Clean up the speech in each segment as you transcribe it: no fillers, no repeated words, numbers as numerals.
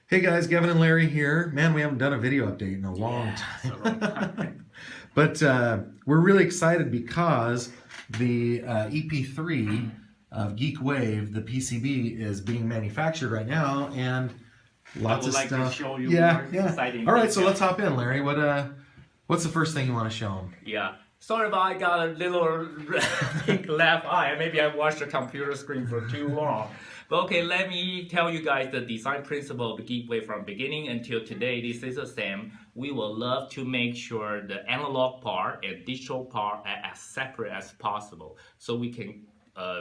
Hey guys, Gavin and Larry here. Man, we haven't done a video update in a long It's a long time. time. But we're really excited because the EP3 of Geek Wave, the PCB, is being manufactured right now, and lots I would of like stuff. to show you Yeah, more yeah. exciting All right, so things. let's hop in, Larry. What's the first thing you want to show them? Yeah. Sorry about I got a little pink left eye. Maybe I watched the computer screen for too long. But okay, let me tell you guys the design principle of the Geek Wave from beginning until today. This is the same. We will love to make sure the analog part and digital part are as separate as possible, so we can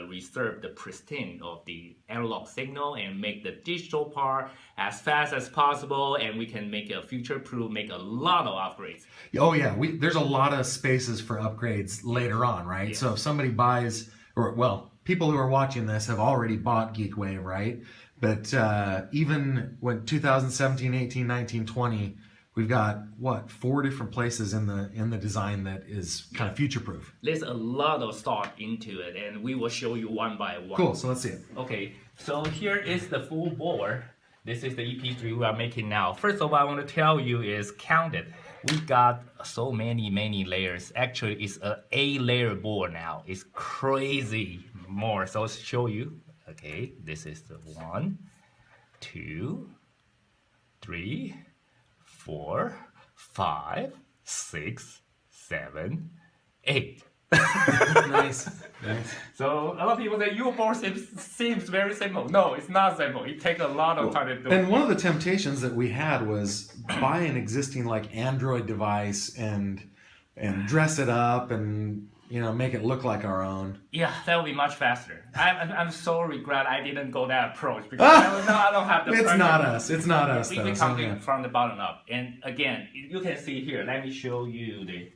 reserve the pristine of the analog signal and make the digital part as fast as possible, and we can make a future-proof, make a lot of upgrades. Oh yeah, there's a lot of spaces for upgrades later on, right? Yes. So if somebody buys, or well, people who are watching this have already bought Geek Wave, right? But even when 2017, 18, 19, 20, we've got what, 4 different places in the design that is kind of future proof. There's a lot of thought into it, and we will show you one by one. Cool. So let's see it. Okay, so here is the full board. This is the EP3 we are making now. First of all, I want to tell you is count it. We've got so many layers. Actually, it's a 8-layer board now. It's crazy more. So I'll show you. Okay, this is the 1, 2, 3, 4, 5, 6, 7, 8. Nice. Nice. So a lot of people say your board seems very simple. No, it's not simple. It takes a lot of time to do. And one of the temptations that we had was buy an existing like Android device and dress it up and make it look like our own. Yeah, that would be much faster. I'm so regret I didn't go that approach because I don't have the. It's not us. It's not us We though. come from the bottom up, and again, you can see here. Let me show you the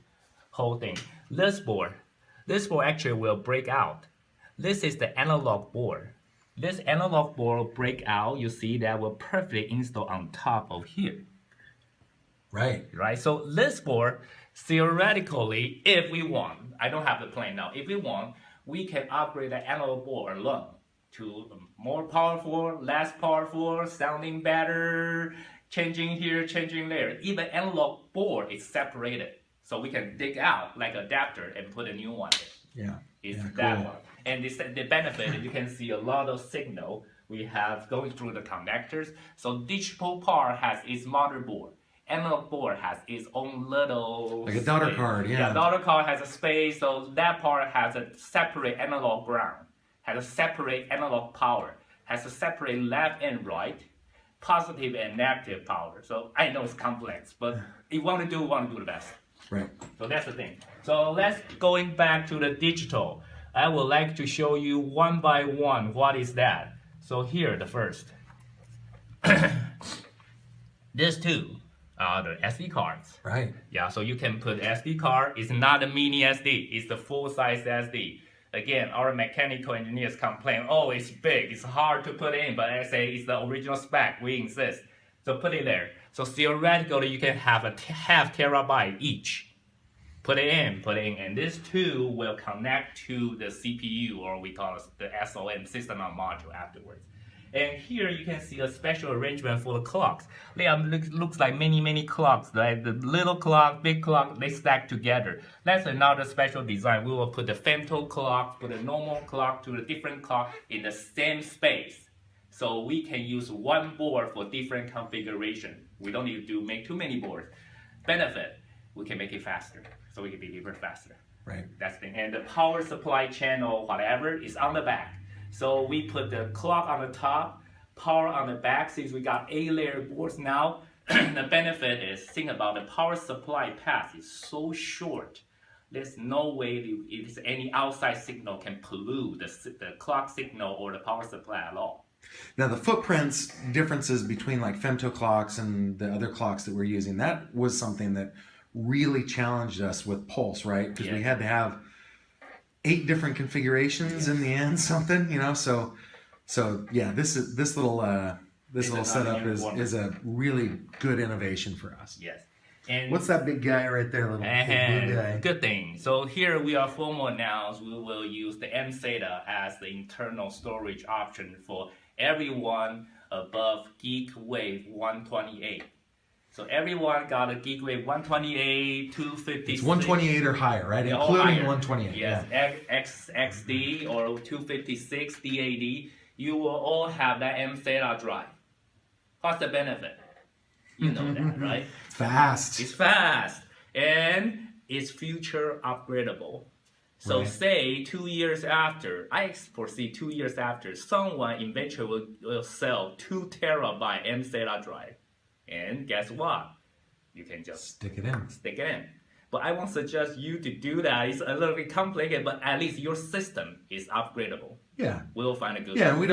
whole thing. This board actually will break out. This is the analog board. This analog board will break out. You see that will perfectly install on top of here. Right. So this board, theoretically, if we want, I don't have the plan now. If we want, we can upgrade the analog board alone to more powerful, less powerful, sounding better, changing here, changing there. Even analog board is separated, so we can dig out like adapter and put a new one in. Yeah. It's Yeah, that cool. one. And the benefit, you can see a lot of signal we have going through the connectors. So digital part has its motherboard. Analog board has its own little Like a daughter space. card, yeah. Daughter card has a space, so that part has a separate analog ground, has a separate analog power, has a separate left and right, positive and negative power. So I know it's complex, but if you want to do the best. Right. So that's the thing. So let's going back to the digital. I would like to show you one by one what is that. So here the first. These two are the SD cards. Right. Yeah, so you can put SD card. It's not a mini SD. It's the full size SD. Again, our mechanical engineers complain, oh, it's big, it's hard to put in, but I say it's the original spec. We insist. So put it there. So theoretically, you can have a half terabyte each. Put it in, and these two will connect to the CPU, or we call it the SOM, system on module, afterwards. And here you can see a special arrangement for the clocks. They looks like many clocks, like the little clock, big clock, they stack together. That's another special design. We will put the femto clock, put the normal clock to the different clock in the same space. So we can use one board for different configuration. We don't need to make too many boards. Benefit, we can make it faster, so we can deliver faster. Right. That's the thing. And the power supply channel, whatever, is on the back. So we put the clock on the top, power on the back. Since we got 8-layer boards now, the benefit is, think about the power supply path is so short. There's no way any outside signal can pollute the clock signal or the power supply at all. Now the footprints differences between like femto clocks and the other clocks that we're using, that was something that really challenged us with Pulse, right? Because we had to have 8 different configurations in the end, something, so yeah, this little setup is a really good innovation for us. Yes. And what's that big guy right there, little big guy? Good thing. So here we are formal announced we will use the M-SATA as the internal storage option for everyone above Geek Wave 128. So everyone got a Geek Wave 128, 256. It's 128 or higher, right? Yeah, Including higher. 128. Yes, Yeah. XD or 256 DAD, you will all have that MSATA drive. What's the benefit? You know that, right? Fast. It's fast and it's future upgradable. So Right. say 2 years after, I foresee 2 years after, someone eventually will sell 2 terabyte MSATA drive. And guess what? You can just Stick it in. stick it in. But I won't suggest you to do that. It's a little bit complicated, but at least your system is upgradable. Yeah. We'll find a good Yeah, and we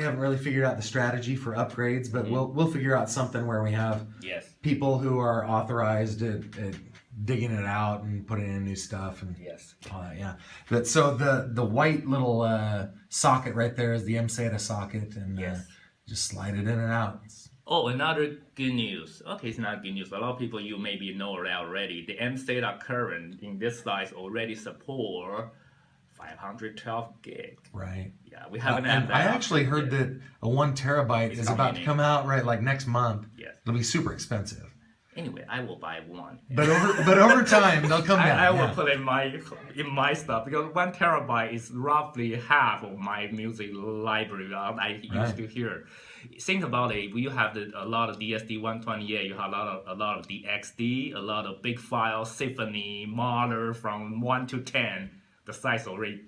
haven't really figured out the strategy for upgrades, but we'll figure out something where we have Yes. people who are authorized at digging it out and putting in new stuff and Yes. all that. Yeah. But so the white little socket right there is the MSATA socket, and Yes. just slide it in and out. Oh, another good news. Okay, it's not good news. A lot of people you maybe know that already. The MSATA current in this size already support 512 gig. Right. Yeah, we haven't And had that. I actually heard yet. that a 1 terabyte It's is about to coming come out right like next month. Yes. It'll be super expensive. Anyway, I will buy one. But over time they'll come down. I will yeah. put in my stuff because 1 terabyte is roughly half of my music library that I used Right. to hear. Think about it. You have a lot of DSD 128. You have a lot of DXD, a lot of big files, Symphony, Mahler from 1 to 10. The size already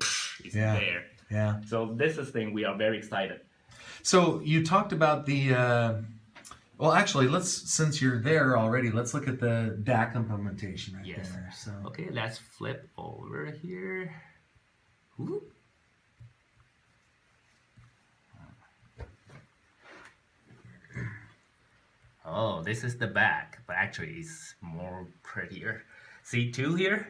is Yeah. there. Yeah. So this is thing we are very excited. So you talked about the well, actually, since you're there already, let's look at the DAC implementation right Yes. there. So Okay, let's flip over here. Whoop. Oh, this is the back, but actually it's more prettier. See two here?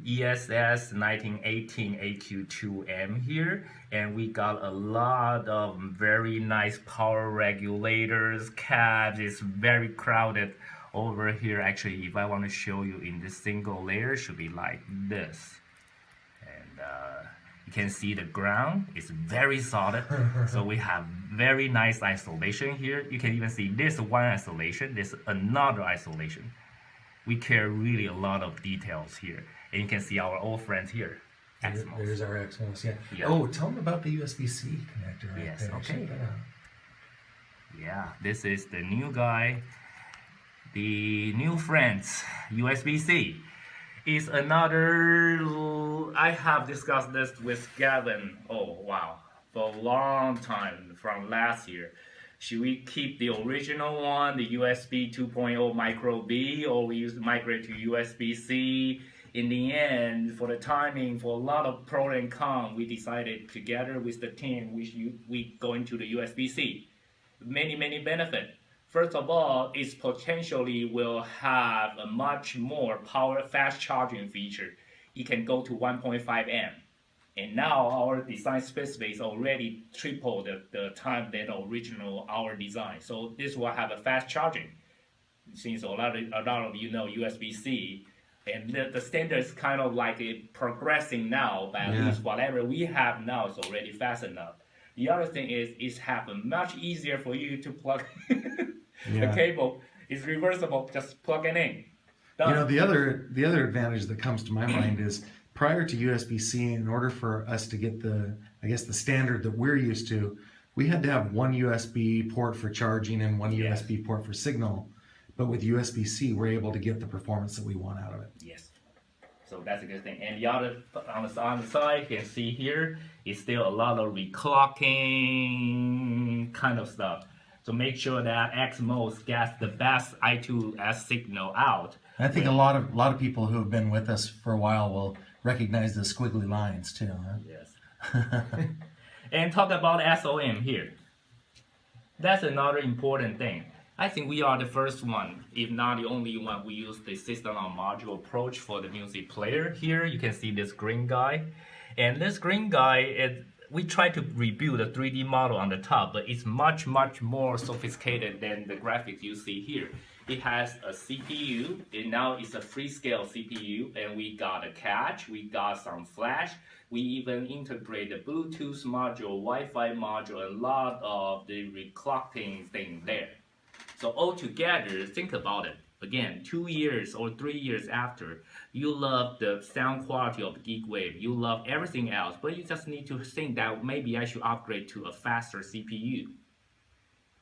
ESS 1918 AQ2M here, and we got a lot of very nice power regulators, cabs. It's very crowded over here. Actually, if I want to show you in this single layer, it should be like this. And you can see the ground is very solid. So we have very nice isolation here. You can even see this one isolation, this another isolation. We care really a lot of details here. And you can see our old friends here. Xmos. there's our Xmos. Yeah. Yeah. Oh, tell them about the USB-C connector right Yes, there. okay. Check that out. Yeah, this is the new guy. The new friends, USB-C. Is another, I have discussed this with Gavin, oh wow, for a long time from last year. Should we keep the original one, the USB 2.0 micro B, or we migrate to USB-C? In the end, for the timing, for a lot of pro and con, we decided together with the team, we go into the USB-C. Many benefits. First of all, it potentially will have a much more power fast charging feature. It can go to 1.5 amp. And now our design specific is already triple the time than the original our design. So this will have a fast charging. Since a lot of you know USB-C, and the standard is kind of like progressing now, but at Yeah. least whatever we have now is already fast enough. The other thing is it's much easier for you to plug the cable. It's reversible, just plug it in. Done. You know, the other advantage that comes to my mind is prior to USB-C, in order for us to get the standard that we're used to, we had to have one USB port for charging and one Yes. USB port for signal. But with USB-C, we're able to get the performance that we want out of it. Yes. So that's a good thing. And the other on the side, you can see here is still a lot of reclocking kind of stuff. So make sure that Xmos gets the best I2S signal out. And I think a lot of people who have been with us for a while will recognize the squiggly lines too. Huh? Yes. And talk about SOM here. That's another important thing. I think we are the first one, if not the only one, we use the system on module approach for the music player. Here you can see this green guy. And this green guy, we try to rebuild a 3D model on the top, but it's much more sophisticated than the graphics you see here. It has a CPU, and now it's a Freescale CPU, and we got a cache, we got some flash. We even integrate the Bluetooth module, Wi-Fi module, a lot of the reclocking thing there. So altogether, think about it. Again, 2 years or 3 years after, you love the sound quality of Geek Wave, you love everything else, but you just need to think that maybe I should upgrade to a faster CPU.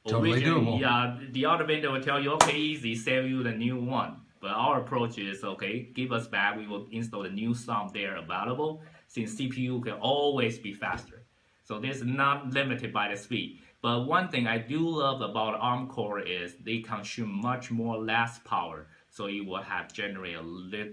Totally doable. Yeah, the other vendor will tell you, okay, easy, sell you the new one. But our approach is, okay, give us back, we will install the new song there available, since CPU can always be faster. So this is not limited by the speed. But one thing I do love about ARM core is they consume much more less power, so it will have generate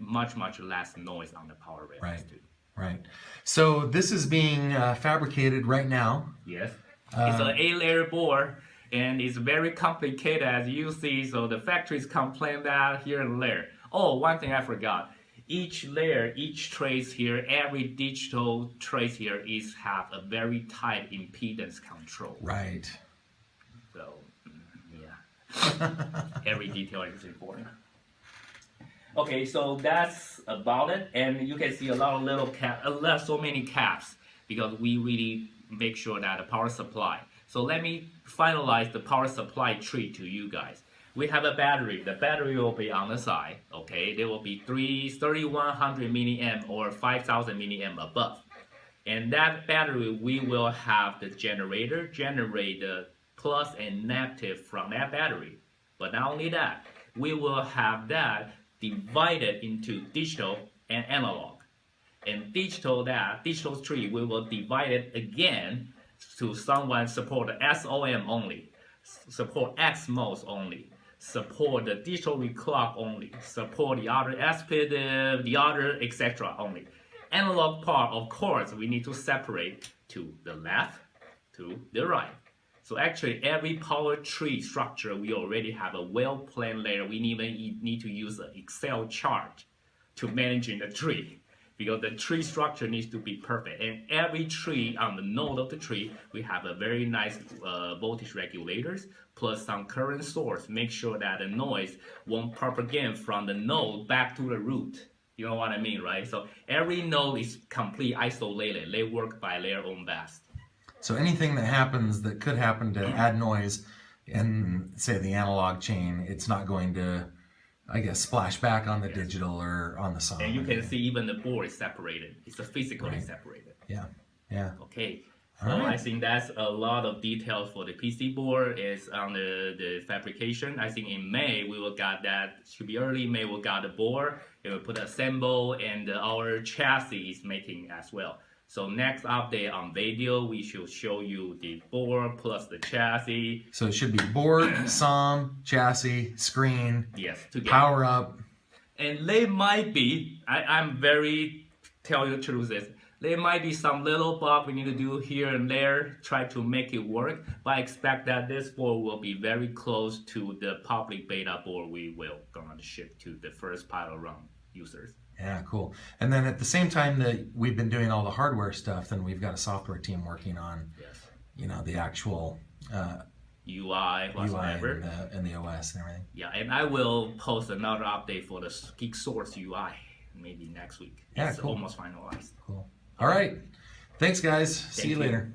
much less noise on the power rails Right. too. Right. So this is being fabricated right now. Yes, it's an 8-layer board, and it's very complicated as you see. So the factories complain that here and there. Oh, one thing I forgot. Each layer, each trace here, every digital trace here have a very tight impedance control. Right. So, yeah, every detail is important. Okay, so that's about it, and you can see a lot of little so many caps, because we really make sure that the power supply. So let me finalize the power supply tree to you guys. We have a battery. The battery will be on the side. Okay, there will be 3,100 milliamp or 5,000 milliamp above. And that battery, we will have the generator generate the plus and negative from that battery. But not only that, we will have that divided into digital and analog. And digital tree, we will divide it again to someone support the SOM only, support X modes only, support the digital reclock only, support the other SPDIF, the other etc. only. Analog part, of course, we need to separate to the left, to the right. So actually, every power tree structure, we already have a well-planned layer. We even need to use an Excel chart to managing the tree, because the tree structure needs to be perfect. And every tree on the node of the tree, we have a very nice voltage regulators, plus some current source. Make sure that the noise won't propagate from the node back to the root. You know what I mean, right? So every node is completely isolated. They work by their own best. So anything that happens that could happen to add noise in, say, the analog chain, it's not going to, I guess, splash back on the digital or on the song. And you can see even the board is separated. It's physically separated. Yeah, yeah. Okay. So All right. I think that's a lot of details for the PC board. Is on the fabrication. I think in May we will got that. Should be early May we'll got the board. It will put assemble, and our chassis is making as well. So next update on video, we should show you the board plus the chassis. So it should be board, SOM, chassis, screen, Yes, together. power up. And they might be, I'm very, tell you the truth is, there might be some little bug we need to do here and there, try to make it work, but I expect that this board will be very close to the public beta board we will gonna ship to the first pilot run users. Yeah, cool. And then at the same time that we've been doing all the hardware stuff, then we've got a software team working on, you know, the actual UI, whatsoever. and the OS and everything. Yeah, and I will post another update for the Geek Source UI maybe next week. Yeah, It's cool. almost finalized. Cool. All right. Thanks, guys. See you later.